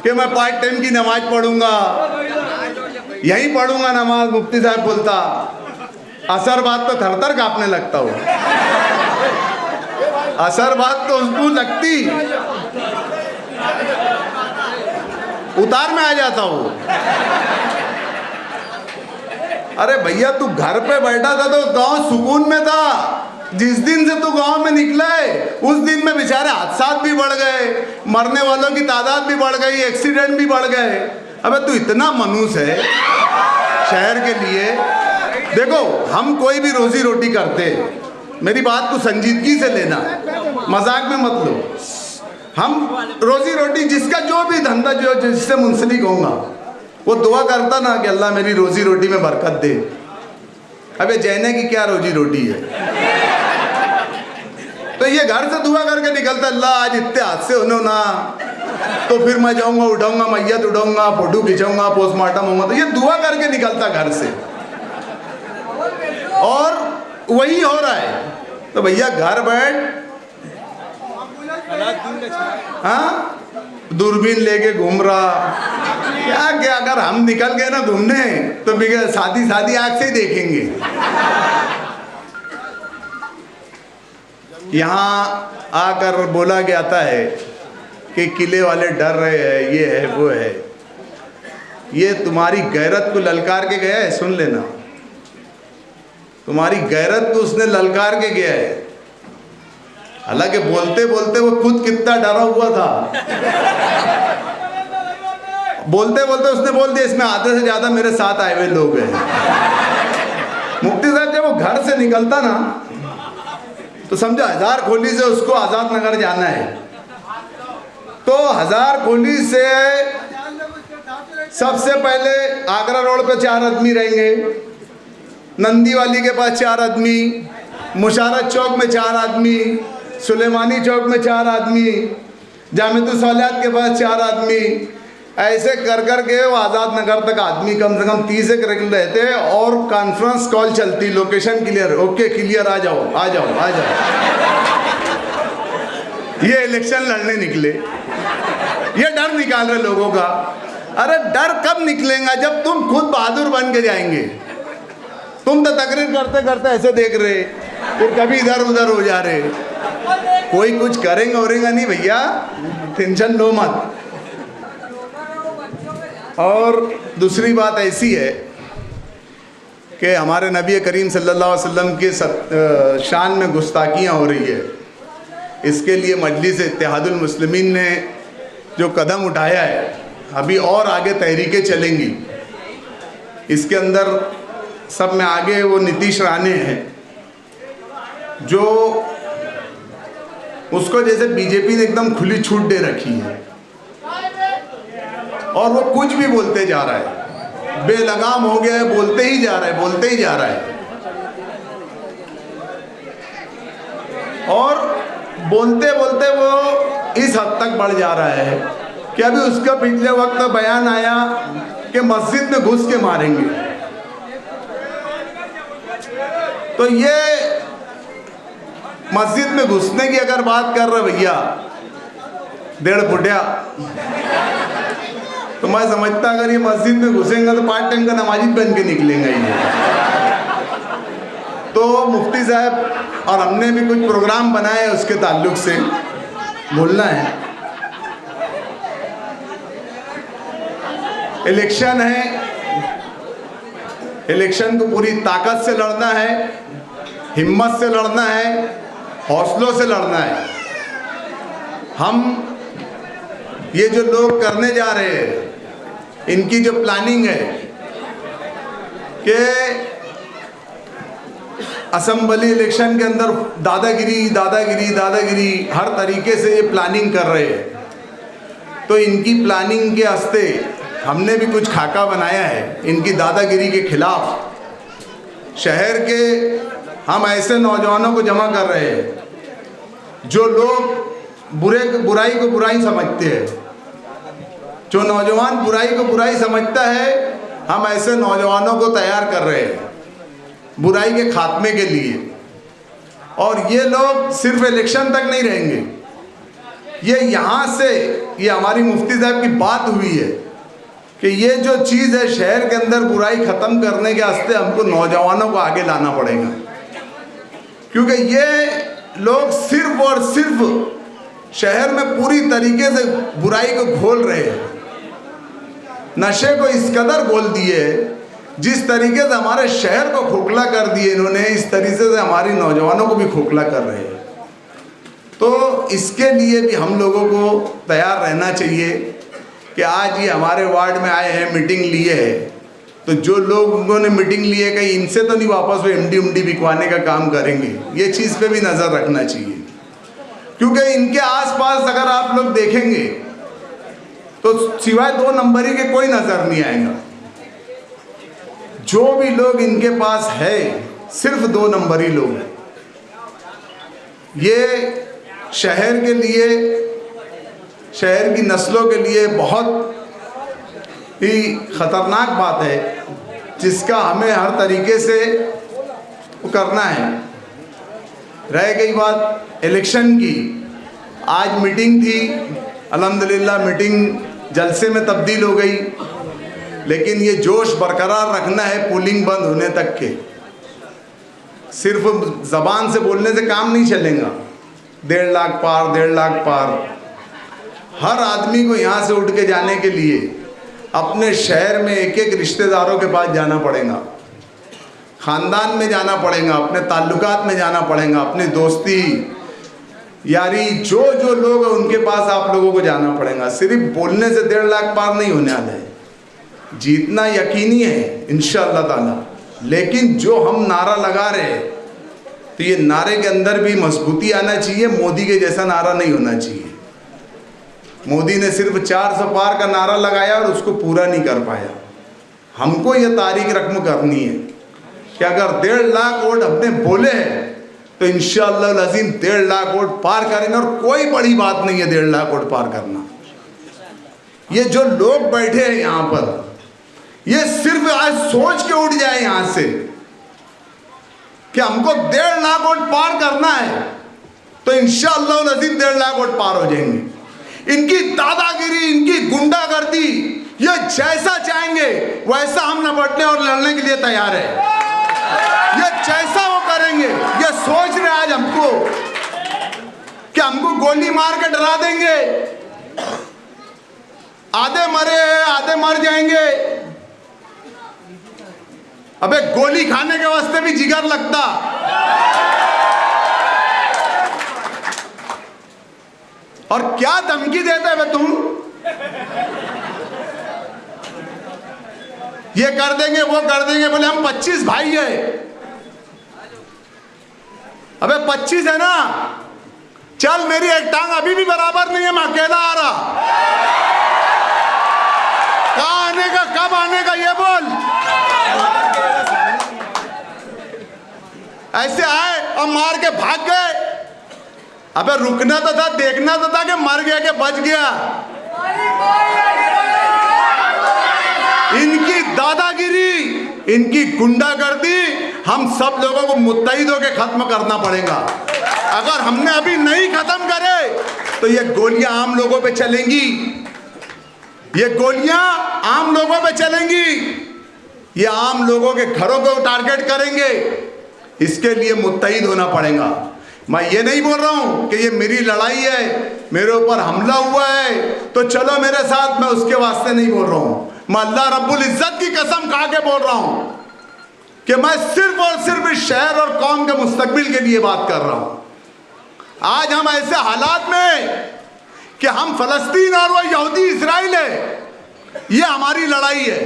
Speaker 3: कि मैं 5 टाइम की नमाज पढ़ूंगा, यहीं पढ़ूंगा नमाज। मुफ्ती साहब बोलता असर बात तो थरथर कांपने लगता हो, असर बात तो उसको लगती उतार में आ जाता हो। अरे भैया तू घर पे बैठा था तो गांव सुकून में था। जिस दिन से तू गांव में निकला है उस दिन में बेचारे हादसा भी बढ़ गए, मरने वालों की तादाद भी बढ़ गई, एक्सीडेंट भी बढ़ गए। अबे तू इतना मनूस है शहर के लिए। देखो हम कोई भी रोजी रोटी करते, मेरी बात को संजीदगी से लेना, मजाक में मत लो। हम रोजी रोटी जिसका जो भी धंधा जो जिससे मुंसलिक होगा वो दुआ करता ना कि अल्लाह मेरी रोजी रोटी में बरकत दे। अबे जैने की क्या रोजी रोटी है? तो ये घर से दुआ करके निकलता अल्लाह आज इतने हादसे होने ना, तो फिर मैं जाऊंगा, उठाऊंगा मैयत, उठाऊंगा, फोटो खिंचाऊंगा, पोस्टमार्टम होगा। तो ये दुआ करके निकलता घर से, और वही हो रहा है। तो भैया घर बैठ, हाँ, दूरबीन लेके घूम रहा क्या अगर हम निकल गए ना घूमने तो शादी शादी आंख से ही देखेंगे। यहाँ आकर बोला जाता है कि किले वाले डर रहे हैं, ये है वो है। ये तुम्हारी गैरत को ललकार के गया है, सुन लेना, तुम्हारी गैरत को उसने ललकार के गया है। हालांकि बोलते बोलते वो खुद कितना डरा हुआ था, बोलते बोलते उसने बोल दिया इसमें आधे से ज्यादा मेरे साथ आए हुए लोग हैं। मुफ्ती साहब जब वो घर से निकलता ना तो समझा हजार खोली से उसको आजाद नगर जाना है। तो हजार खोली से सबसे पहले आगरा रोड पे 4 आदमी रहेंगे, नंदी वाली के पास 4 आदमी, मुशारत चौक में 4 आदमी, सुलेमानी चौक में 4 आदमी, जामियातुल सालिहात के पास 4 आदमी। ऐसे कर कर के वो आज़ाद नगर तक आदमी कम से कम 30 एक रहते और कॉन्फ्रेंस कॉल चलती, लोकेशन क्लियर, ओके क्लियर, आ जाओ आ जाओ आ जाओ। ये इलेक्शन लड़ने निकले, ये डर निकाल रहे लोगों का। अरे डर कब निकलेगा जब तुम खुद बहादुर बन के जाएंगे। तुम तो तकरीर करते करते ऐसे देख रहे, फिर कभी इधर उधर हो जा रहे, कोई कुछ करेंगे औरेंगा नहीं भैया, टेंशन लो मत। और दूसरी बात ऐसी है कि हमारे नबी करीम सल्लल्लाहु अलैहि वसल्लम के शान में गुस्ताखियाँ हो रही है। इसके लिए मजलिस इत्तेहादुल मुस्लिमीन ने जो कदम उठाया है, अभी और आगे तहरीकें चलेंगी। इसके अंदर सब में आगे वो नीतीश राणे हैं, जो उसको जैसे बीजेपी ने एकदम खुली छूट दे रखी है और वो कुछ भी बोलते जा रहा है, बेलगाम हो गया है, बोलते ही जा रहा है, बोलते ही जा रहा है। और बोलते बोलते वो इस हद तक बढ़ जा रहा है कि अभी उसका पिछले वक्त बयान आया कि मस्जिद में घुस के मारेंगे। तो ये मस्जिद में घुसने की अगर बात कर रहे भैया 1.5 फुटिया, तो मैं समझता अगर ये मस्जिद में घुसेंगे तो पार्ट टाइम का नमाजी बन के निकलेंगे ये। तो मुफ्ती साहब और हमने भी कुछ प्रोग्राम बनाए उसके ताल्लुक से बोलना है। इलेक्शन है, इलेक्शन को पूरी ताकत से लड़ना है, हिम्मत से लड़ना है, हौसलों से लड़ना है। हम ये जो लोग करने जा रहे हैं, इनकी जो प्लानिंग है कि असेंबली इलेक्शन के अंदर दादागिरी दादागिरी दादागिरी हर तरीके से ये प्लानिंग कर रहे हैं। तो इनकी प्लानिंग के हस्ते हमने भी कुछ खाका बनाया है इनकी दादागिरी के खिलाफ। शहर के हम ऐसे नौजवानों को जमा कर रहे हैं जो लोग बुराई को बुराई समझते हैं। जो नौजवान बुराई को बुराई समझता है, हम ऐसे नौजवानों को तैयार कर रहे हैं बुराई के खात्मे के लिए। और ये लोग सिर्फ इलेक्शन तक नहीं रहेंगे, ये यहाँ से, ये हमारी मुफ्ती साहब की बात हुई है कि ये जो चीज़ है शहर के अंदर बुराई ख़त्म करने के वास्ते हमको नौजवानों को आगे लाना पड़ेगा। क्योंकि ये लोग सिर्फ और सिर्फ शहर में पूरी तरीके से बुराई को घोल रहे हैं, नशे को इस कदर घोल दिए, जिस तरीके से हमारे शहर को खोखला कर दिए इन्होंने, इस तरीके से हमारी नौजवानों को भी खोखला कर रहे हैं। तो इसके लिए भी हम लोगों को तैयार रहना चाहिए कि आज ये हमारे वार्ड में आए हैं, मीटिंग लिए है, तो जो लोग उन्होंने मीटिंग लिए कहीं इनसे तो नहीं वापस वो एमडी बिकवाने का काम करेंगे। ये चीज़ पे भी नज़र रखना चाहिए, क्योंकि इनके आसपास अगर आप लोग देखेंगे तो सिवाय 2 नंबरी के कोई नज़र नहीं आएगा। जो भी लोग इनके पास है सिर्फ 2 नंबरी लोग हैं। ये शहर के लिए शहर की नस्लों के लिए बहुत ही ख़तरनाक बात है, जिसका हमें हर तरीके से वो करना है। रह गई बात इलेक्शन की, आज मीटिंग थी, अल्हम्दुलिल्लाह मीटिंग जलसे में तब्दील हो गई, लेकिन ये जोश बरकरार रखना है पोलिंग बंद होने तक के। सिर्फ ज़बान से बोलने से काम नहीं चलेगा। 1.5 लाख पार, 1.5 लाख पार। हर आदमी को यहाँ से उठ के जाने के लिए अपने शहर में एक एक रिश्तेदारों के पास जाना पड़ेगा, ख़ानदान में जाना पड़ेगा, अपने ताल्लुकात में जाना पड़ेगा, अपनी दोस्ती यारी जो जो लोग हैं उनके पास आप लोगों को जाना पड़ेगा। सिर्फ बोलने से 1.5 लाख पार नहीं होने वाला है। जीतना यकीनी है इंशाअल्लाह ताला, लेकिन जो हम नारा लगा रहे हैं तो ये नारे के अंदर भी मजबूती आना चाहिए। मोदी के जैसा नारा नहीं होना चाहिए। मोदी ने सिर्फ 400 पार का नारा लगाया और उसको पूरा नहीं कर पाया। हमको ये तारीख रकम करनी है कि अगर 1.5 लाख वोट हमने बोले हैं तो इंशाअल्लाह अज़ीम 1.5 लाख वोट पार करेंगे। और कोई बड़ी बात नहीं है 1.5 लाख वोट पार करना। ये जो लोग बैठे हैं यहाँ पर, ये सिर्फ आज सोच के उठ जाए यहाँ से कि हमको 1.5 लाख वोट पार करना है, तो इंशाअल्लाह अज़ीम 1.5 लाख वोट पार हो जाएंगे। इनकी दादागिरी, इनकी गुंडागर्दी, ये जैसा चाहेंगे वैसा हम निपटने और लड़ने के लिए तैयार है। ये जैसा वो करेंगे, ये सोच रहे आज हमको कि हमको गोली मार के डरा देंगे, आधे मरे आधे मर जाएंगे। अबे गोली खाने के वास्ते भी जिगर लगता। और क्या धमकी देते हैं तुम, ये कर देंगे वो कर देंगे, बोले हम 25 भाई है। अबे 25 है ना, चल मेरी एक टांग अभी भी बराबर नहीं है, मैं अकेला आ रहा। कहाँ आने का, कब आने का, ये बोल। ऐसे आए और मार के भाग गए। अबे रुकना तो था, देखना तो था कि मर गया कि बच गया। इनकी दादागिरी, इनकी गुंडागर्दी हम सब लोगों को मुत्तहिद होकर खत्म करना पड़ेगा। अगर हमने अभी नहीं खत्म करे तो ये गोलियां आम लोगों पे चलेंगी, ये गोलियां आम लोगों पे चलेंगी, ये आम लोगों के घरों को टारगेट करेंगे। इसके लिए मुत्तहिद होना पड़ेगा। मैं ये नहीं बोल रहा हूं कि ये मेरी लड़ाई है, मेरे ऊपर हमला हुआ है तो चलो मेरे साथ, मैं उसके वास्ते नहीं बोल रहा हूं। मैं अल्लाह रब्बुल इज्जत की कसम खा के बोल रहा हूं कि मैं सिर्फ और सिर्फ इस शहर और कौम के मुस्तकबिल के लिए बात कर रहा हूं। आज हम ऐसे हालात में कि हम फलस्तीन और वो यहूदी इजराइल है, ये हमारी लड़ाई है,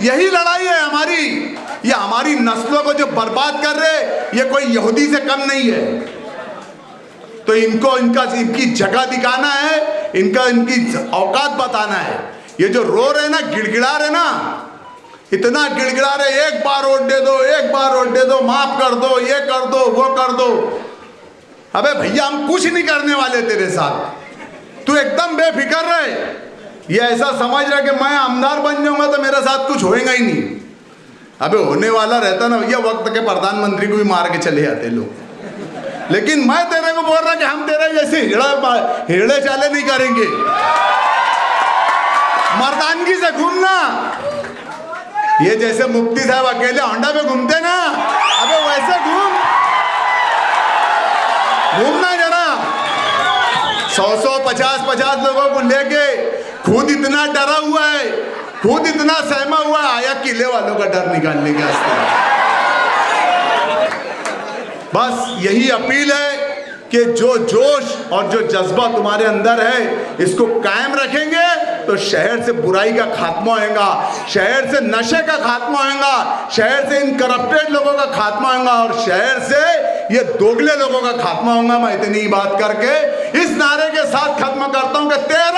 Speaker 3: यही लड़ाई है हमारी। ये हमारी नस्लों को जो बर्बाद कर रहे, ये कोई यहूदी से कम नहीं है। तो इनको इनकी जगह दिखाना है, इनकी औकात बताना है। ये जो रो रहे ना, गिड़गिड़ा रहे ना, इतना गिड़गिड़ा रहे, एक बार वोट दे दो, एक बार वोट दे दो, माफ कर दो, ये कर दो, वो कर दो। अबे भैया हम कुछ नहीं करने वाले तेरे साथ, तू एकदम बेफिक्र रहे। ये ऐसा समझ रहा कि मैं आमदार बन जाऊंगा तो मेरे साथ कुछ होएगा ही नहीं। अबे होने वाला रहता ना भैया, वक्त के प्रधानमंत्री को भी मार के चले जाते लोग। लेकिन मैं तेरे को बोल रहा कि हम तेरे जैसे हेड़े चाले नहीं करेंगे। मर्दानगी से घूमना, ये जैसे मुफ्ती साहब अकेले होंडा पे घूमते ना, अबे वैसे घूमना जरा। 100 50 लोगों को लेके खुद इतना डरा हुआ है, खुद इतना सहमा हुआ है, आया किले वालों का डर निकालने के वास्ते। बस यही अपील है कि जो जोश और जो जज्बा तुम्हारे अंदर है, इसको कायम रखेंगे तो शहर से बुराई का खात्मा होगा, शहर से नशे का खात्मा होगा, शहर से इन करप्टेड लोगों का खात्मा होगा और शहर से ये दोगले लोगों का खात्मा होगा। मैं इतनी बात करके इस नारे के साथ खत्म करता हूं कि 13